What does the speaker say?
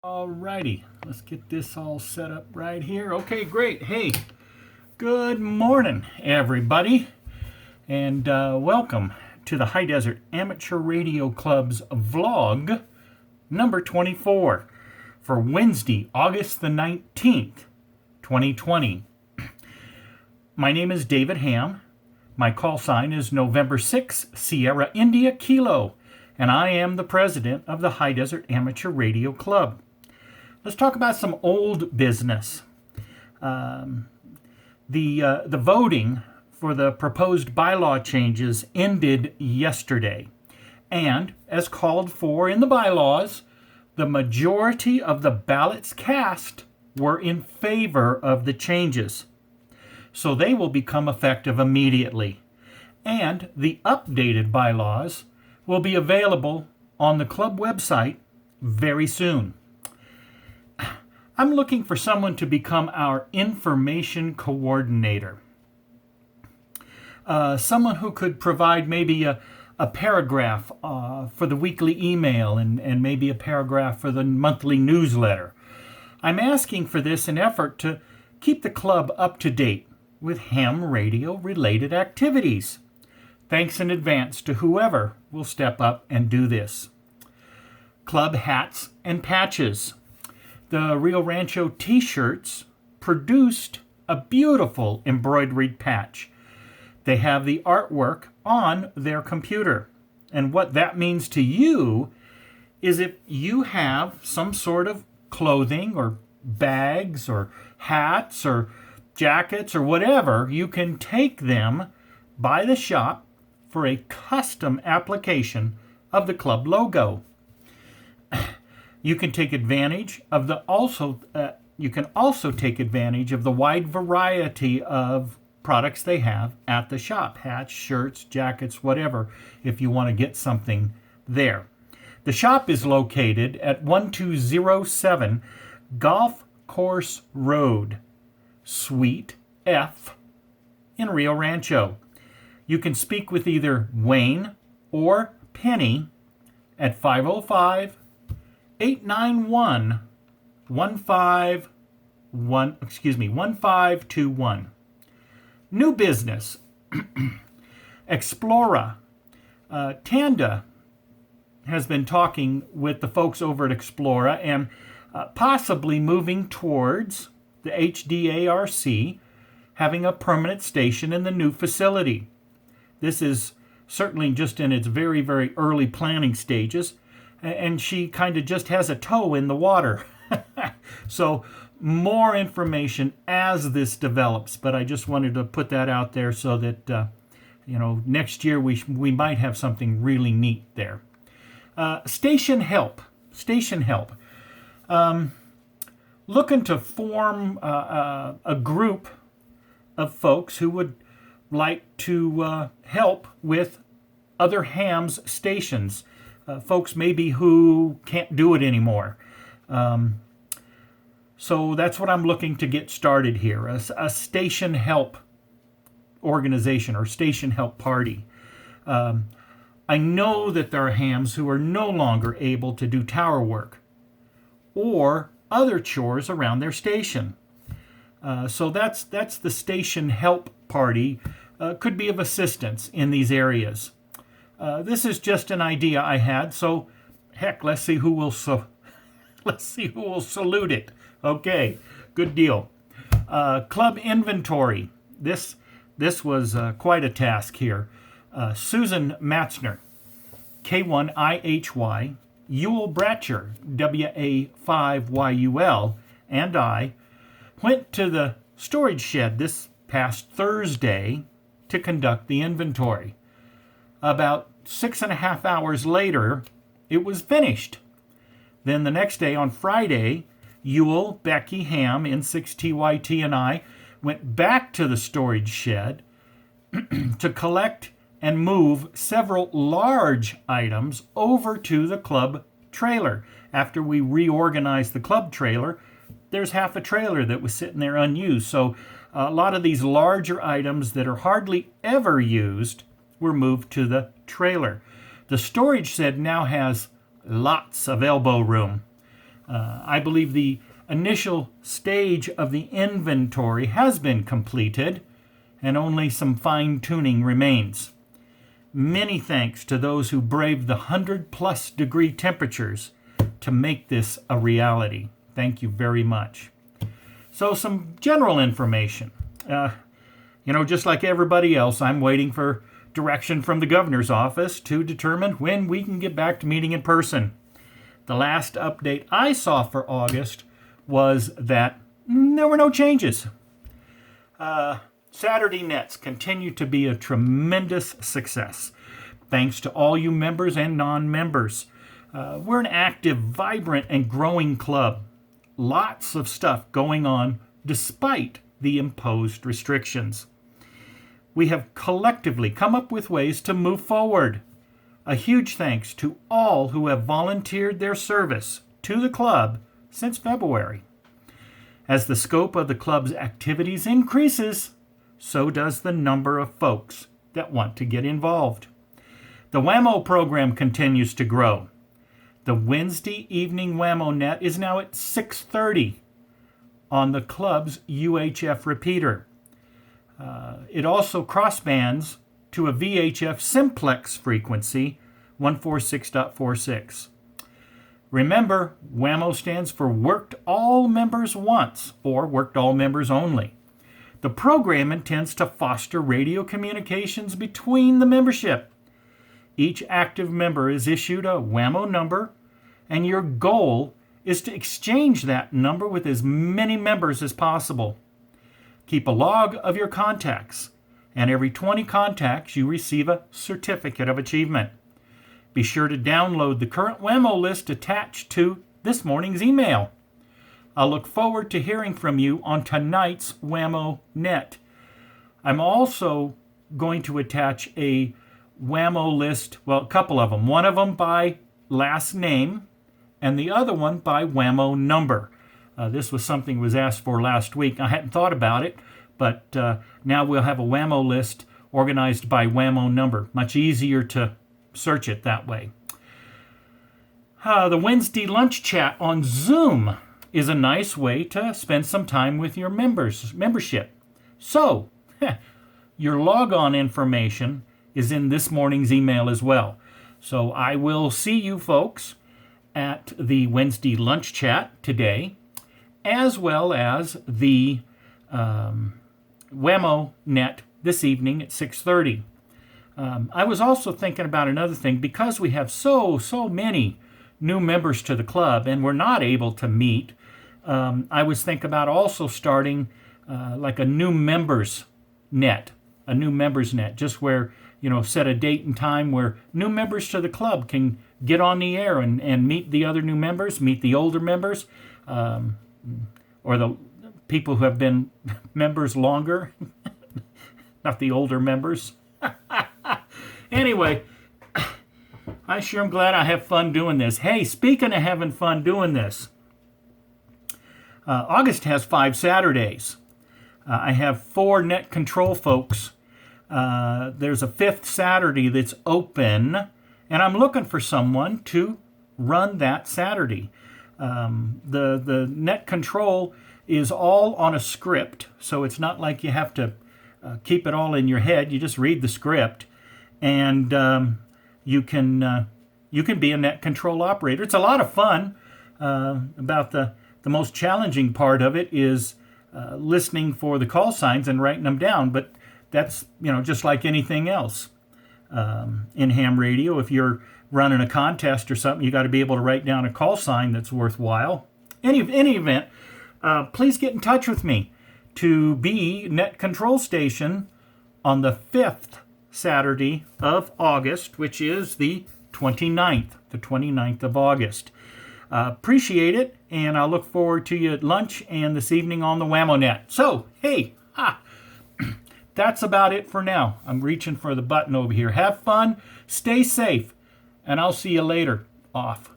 Alrighty, let's get this all set up right here. Okay, great. Hey, good morning, everybody, and welcome to the High Desert Amateur Radio Club's vlog number 24 for Wednesday, August the 19th, 2020. My name is David Ham. My call sign is November 6 Sierra India Kilo, and I am the president of the High Desert Amateur Radio Club. Let's talk about some old business. The voting for the proposed bylaw changes ended yesterday. And, as called for in the bylaws, the majority of the ballots cast were in favor of the changes. So they will become effective immediately. And the updated bylaws will be available on the club website very soon. I'm looking for someone to become our information coordinator. Someone who could provide maybe a paragraph for the weekly email and maybe a paragraph for the monthly newsletter. I'm asking for this in effort to keep the club up to date with ham radio related activities. Thanks in advance to whoever will step up and do this. Club hats and patches. The Rio Rancho t-shirts produced a beautiful embroidered patch. They have the artwork on their computer. And what that means to you is if you have some sort of clothing or bags or hats or jackets or whatever, you can take them by the shop for a custom application of the club logo. You can take advantage of you can also take advantage of the wide variety of products they have at the shop. Hats, shirts, jackets, whatever, if you want to get something there. The shop is located at 1207 Golf Course Road, Suite F in Rio Rancho. You can speak with either Wayne or Penny at 505-891-1521. New business. Explora. Tanda has been talking with the folks over at Explora and possibly moving towards the HDARC having a permanent station in the new facility. This is certainly just in its very, very early planning stages, and she kind of just has a toe in the water. So more information as this develops, but I just wanted to put that out there so that next year we might have something really neat there. Station help. Looking to form a group of folks who would like to help with other hams stations. Folks maybe who can't do it anymore. So that's what I'm looking to get started here, a station help organization or station help party. I know that there are hams who are no longer able to do tower work or other chores around their station. So that's the station help party. Could be of assistance in these areas. This is just an idea I had, so heck, let's see who will salute it. Okay, good deal. Club inventory. This was quite a task here. Susan Matzner, K1IHY, Ewell Bratcher, WA5YUL, and I went to the storage shed this past Thursday to conduct the inventory. About 6.5 hours later, it was finished. Then the next day, on Friday, Ewell, Becky, Ham, N6TYT, and I went back to the storage shed to collect and move several large items over to the club trailer. After we reorganized the club trailer, there's half a trailer that was sitting there unused. So a lot of these larger items that are hardly ever used were moved to the trailer. The storage shed now has lots of elbow room. I believe the initial stage of the inventory has been completed and only some fine-tuning remains. Many thanks to those who braved the 100-plus degree temperatures to make this a reality. Thank you very much. So some general information. Just like everybody else, I'm waiting for direction from the governor's office to determine when we can get back to meeting in person. The last update I saw for August was that there were no changes. Saturday Nets continue to be a tremendous success. Thanks to all you members and non-members. We're an active, vibrant, and growing club. Lots of stuff going on despite the imposed restrictions. We have collectively come up with ways to move forward. A huge thanks to all who have volunteered their service to the club since February. As the scope of the club's activities increases, so does the number of folks that want to get involved. The WAMO program continues to grow. The Wednesday evening WAMO net is now at 6:30 on the club's UHF repeater. It also crossbands to a VHF simplex frequency 146.46. Remember, WAMO stands for Worked All Members Once, or Worked All Members Only. The program intends to foster radio communications between the membership. Each active member is issued a WAMO number, and your goal is to exchange that number with as many members as possible. Keep a log of your contacts, and every 20 contacts you receive a certificate of achievement. Be sure to download the current WAMO list attached to this morning's email. I'll look forward to hearing from you on tonight's WAMO net. I'm also going to attach a WAMO list, well, a couple of them. One of them by last name, and the other one by WAMO number. This was something was asked for last week. I hadn't thought about it, but now we'll have a WAMO list organized by WAMO number. Much easier to search it that way. The Wednesday lunch chat on Zoom is a nice way to spend some time with your membership. So, your logon information is in this morning's email as well. So I will see you folks at the Wednesday lunch chat today, as well as the WAMO net this evening at 6:30. I was also thinking about another thing. Because we have so many new members to the club and we're not able to meet, I was thinking about also starting like a new members net, just where, set a date and time where new members to the club can get on the air and meet the other new members, meet the older members, or the people who have been members longer, not the older members. Anyway, I sure am glad I have fun doing this. Hey, speaking of having fun doing this, August has 5 Saturdays. I have 4 net control folks. There's a 5th Saturday that's open, and I'm looking for someone to run that Saturday. The net control is all on a script, so it's not like you have to keep it all in your head. You just read the script, and you can be a net control operator. It's a lot of fun. About the most challenging part of it is listening for the call signs and writing them down, but that's just like anything else in ham radio. If you're running a contest or something, you got to be able to write down a call sign that's worthwhile. Any event, please get in touch with me to be net control station on the 5th Saturday of August, which is the 29th of August. Appreciate it, and I'll look forward to you at lunch and this evening on the WAMO net. So, hey, that's about it for now. I'm reaching for the button over here. Have fun, stay safe, and I'll see you later. Off.